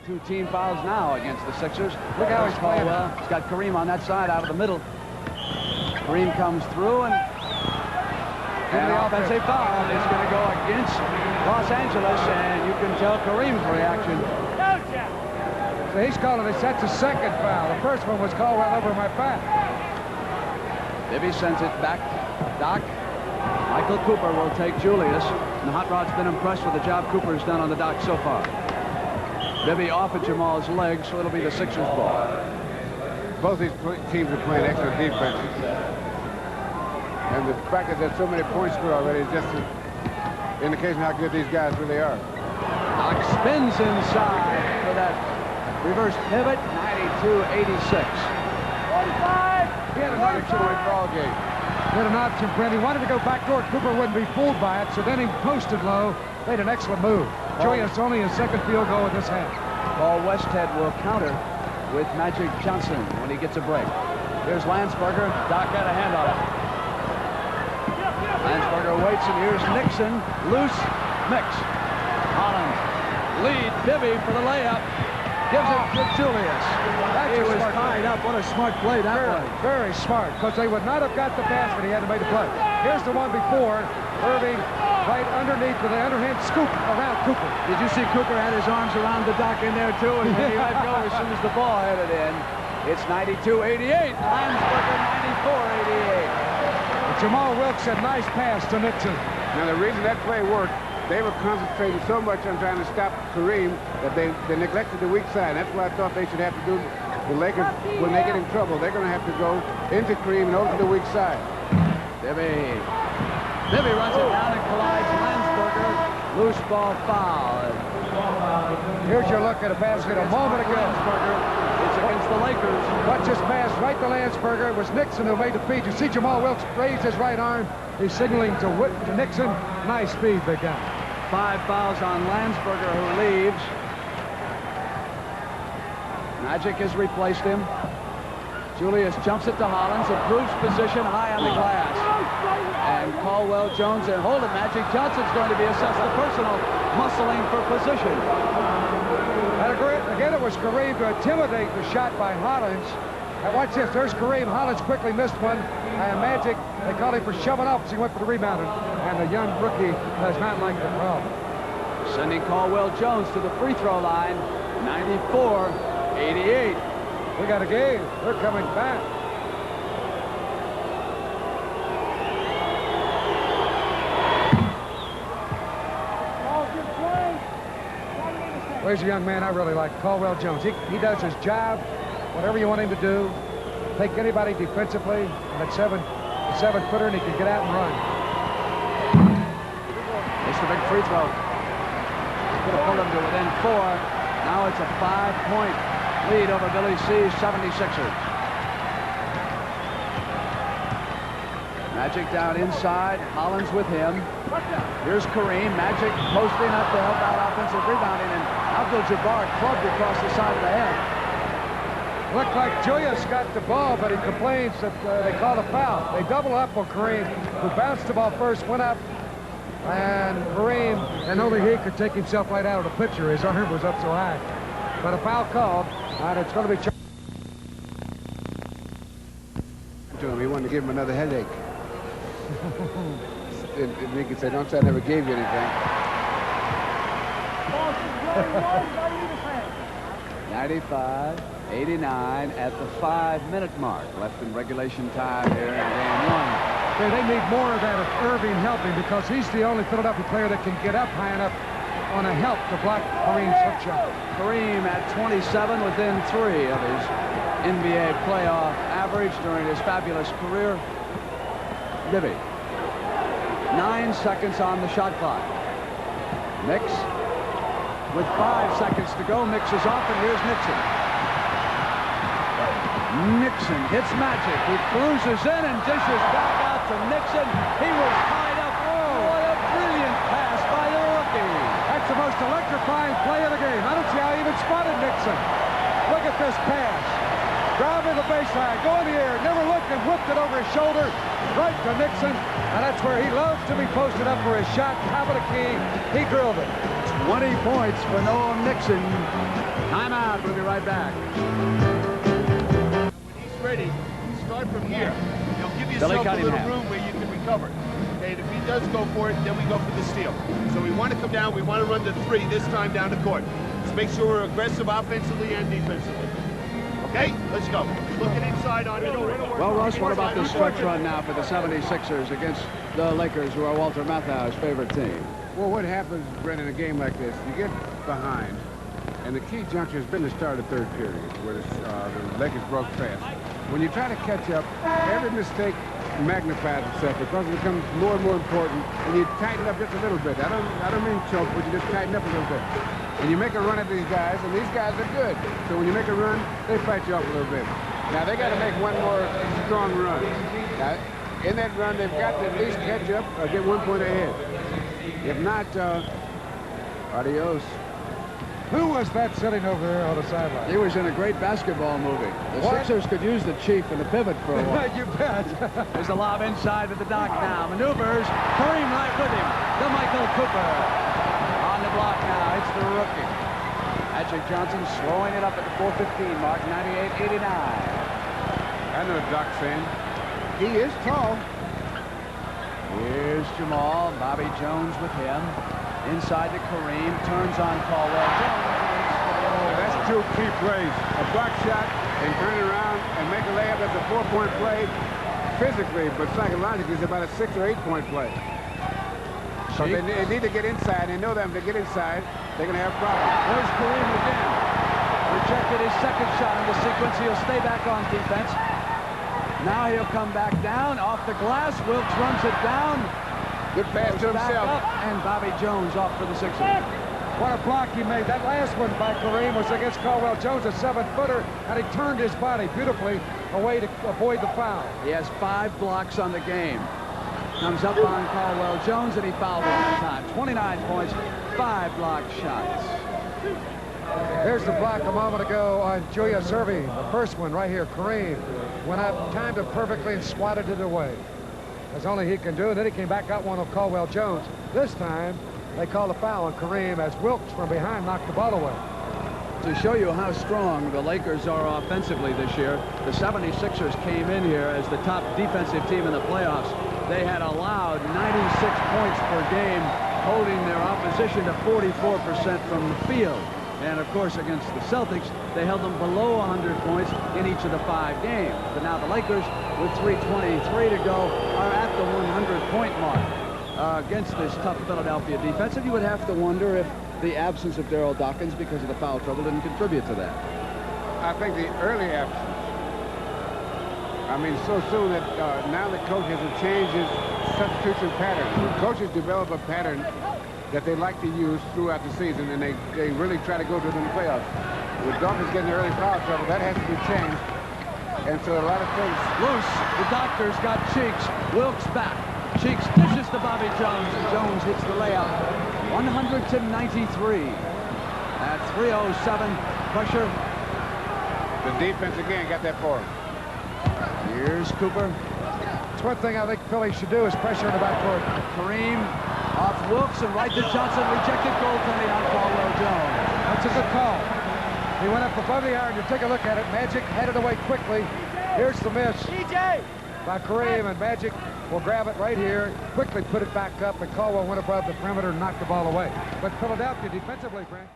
Only 2 team fouls now against the Sixers. Look how he's playing. Well, he's got Kareem on that side out of the middle. Kareem comes through and the offensive foul is going to go against Los Angeles, and you can tell Kareem's reaction. So he's calling this. That's a second foul. The first one was called well over my back. Bibby sends it back. Doc. Michael Cooper will take Julius. And Hot Rod's been impressed with the job Cooper's done on the dock so far. Bibby off at Jamal's legs, so it'll be the Sixers ball. Both these teams are playing excellent defense. And the fact that there's so many points scored already is just an indication how good these guys really are. Doc spins inside for that reverse pivot, 92-86. 45. He had an option in the ball game. He had an option, Brent. He wanted to go backdoor. Cooper wouldn't be fooled by it, so then he posted low. Made an excellent move. Julius only his second field goal in this half. Paul Westhead will counter with Magic Johnson when he gets a break. Here's Landsberger. Doc got a hand on it. Landsberger waits, and here's Nixon. Loose. Mix. Holland. Lead. Bibby for the layup. Gives it to Julius. He was tied up. What a smart play that was. Very smart, because they would not have got the basket. He had to make the play. Here's the one before. Erving right underneath with an underhand scoop around Cooper. Did you see Cooper had his arms around the Doc in there, too? And he let go as soon as the ball headed in. It's 92-88. Landsberger 94-88. Jamal Wilkes had a nice pass to Nixon. Now, the reason that play worked, they were concentrating so much on trying to stop Kareem that they neglected the weak side. That's what I thought they should have to do. The Lakers, when they get in trouble, they're going to have to go into Kareem and over to the weak side. Bibby runs it down and collides Landsberger. Loose ball foul. Here's your look at a basket a moment ago. Landsberger. It's against the Lakers. Watch this pass right to Landsberger. It was Nixon who made the feed. You see Jamal Wilkes raise his right arm. He's signaling to Nixon. Nice speed, big guy. 5 fouls on Landsberger, who leaves. Magic has replaced him. Julius jumps it to Hollins, improves position high on the glass. And Caldwell Jones and hold it. Magic Johnson's going to be assessed the personal muscling for position. And again, it was Kareem to intimidate the shot by Hollins. And watch this. There's Kareem. Hollins quickly missed one. And Magic, they called him for shoving off as he went for the rebound. And the young rookie does not like the problem. Sending Caldwell Jones to the free throw line. 94-88. We got a game. They're coming back. There's a young man I really like, Caldwell Jones. He does his job, whatever you want him to do. Take anybody defensively, and at 7-footer, and he can get out and run. It's the big free throw. Could have pulled him to within 4. Now it's a 5-point lead over Billy C's 76ers. Magic down inside. Hollins with him. Here's Kareem. Magic posting up to help out offensive rebounding, and Abdul-Jabbar clubbed across the side of the head. Looked like Julius got the ball, but he complains that they called a foul. They double up on Kareem, who bounced the ball first, went up, and Kareem, and only he could take himself right out of the picture. His arm was up so high. But a foul called, and it's going to be... To him, he wanted to give him another headache. And he could say, don't say I never gave you anything. 95-89 at the 5-minute mark. Left in regulation time here in game 1. They need more of that of Erving helping, because he's the only Philadelphia player that can get up high enough on a help to block Kareem's hook shot. Kareem at 27 within 3 of his NBA playoff average during his fabulous career. Bibby. 9 seconds on the shot clock. Mix with 5 seconds to go. Mix is off, and here's Nixon. Nixon hits Magic. He cruises in and dishes back out to Nixon. He was tied up. Oh, what a brilliant pass by the rookie. That's the most electrifying play of the game. I don't see how he even spotted Nixon. Look at this pass. Driving the baseline, go in the air, never looked, and whipped it over his shoulder right to Nixon. And that's where he loves to be posted up for his shot. Top of the key. He drilled it. 20 points for Noah Nixon. Timeout. We'll be right back. When he's ready, start from here. You'll give Billy yourself a little Cunningham. room where you can recover. Okay, and if he does go for it, then we go for the steal. So we want to come down. We want to run the 3 this time down the court. Just make sure we're aggressive offensively and defensively. Okay, let's go. Looking inside on it. Well, Russ, what about this stretch run now for the 76ers against the Lakers, who are Walter Matthau's favorite team? Well, what happens, Brent, in a game like this, you get behind, and the key juncture has been the start of the 3rd period, where the Lakers broke fast. When you try to catch up, every mistake magnifies itself because it becomes more and more important, and you tighten up just a little bit. I don't mean choke, but you just tighten up a little bit. And you make a run at these guys, and these guys are good. So when you make a run, they fight you off a little bit. Now, they got to make one more strong run. Now, in that run, they've got to at least catch up or get 1 point ahead. If not, adios. Who was that sitting over there on the sideline? He was in a great basketball movie. The Sixers could use the Chief in the pivot for a while. You bet. There's a lob inside to the dock now. Maneuvers. Kareem right with him. To Michael Cooper. On the block now. It's the rookie. Magic Johnson slowing it up at the 4:15 mark. 98-89. I know Doc's saying. He is tall. Here's Jamaal. Bobby Jones with him. Inside to Kareem. Turns on Caldwell Jones. That's 2 key plays. A block shot and turn it around and make a layup. That's a 4-point play physically, but psychologically it's about a 6 or 8-point play. So they need to get inside. They know that if they get inside, they're going to have problems. There's Kareem again. Rejected his 2nd shot in the sequence. He'll stay back on defense. Now he'll come back down off the glass. Wilkes runs it down. Good pass to Back himself. up, and Bobby Jones off for the Sixers. What a block he made. That last one by Kareem was against Caldwell Jones, a 7-footer, and he turned his body beautifully away to avoid the foul. He has 5 blocks on the game. Comes up on Caldwell Jones, and he fouled one time. 29 points, 5 block shots. Here's the block a moment ago on Julius Erving. The first one right here. Kareem went up, timed it perfectly, and swatted it away. As only he can do. And then he came back out one of Caldwell Jones. This time, they called a foul on Kareem as Wilkes from behind knocked the ball away. To show you how strong the Lakers are offensively this year, the 76ers came in here as the top defensive team in the playoffs. They had allowed 96 points per game, holding their opposition to 44% from the field. And, of course, against the Celtics, they held them below 100 points in each of the 5 games. But now the Lakers, with 3:23 to go, are at the 100-point mark against this tough Philadelphia defense. And you would have to wonder if the absence of Darryl Dawkins because of the foul trouble didn't contribute to that. I think the early absence. I mean, so soon that now the coach has to change his substitution pattern. The coaches develop a pattern that they like to use throughout the season, and they really try to go to it in the playoffs. With Dawkins getting early foul trouble, that has to be changed. And so a lot of things. Loose. The Doctors got Cheeks. Wilkes back. Cheeks dishes to Bobby Jones, and Jones hits the layup. 100-93. At 3:07, pressure. The defense again got that for him. Here's Cooper. It's one thing I think Philly should do is pressure in the backcourt. Kareem off Wilkes and right to Johnson. Rejected goaltending on Caldwell Jones. That's a good call. He went up above the iron. You take a look at it. Magic had it away quickly. Here's the miss by Kareem, and Magic will grab it right here, quickly put it back up, and Caldwell went above the perimeter and knocked the ball away. But Philadelphia defensively, Frank.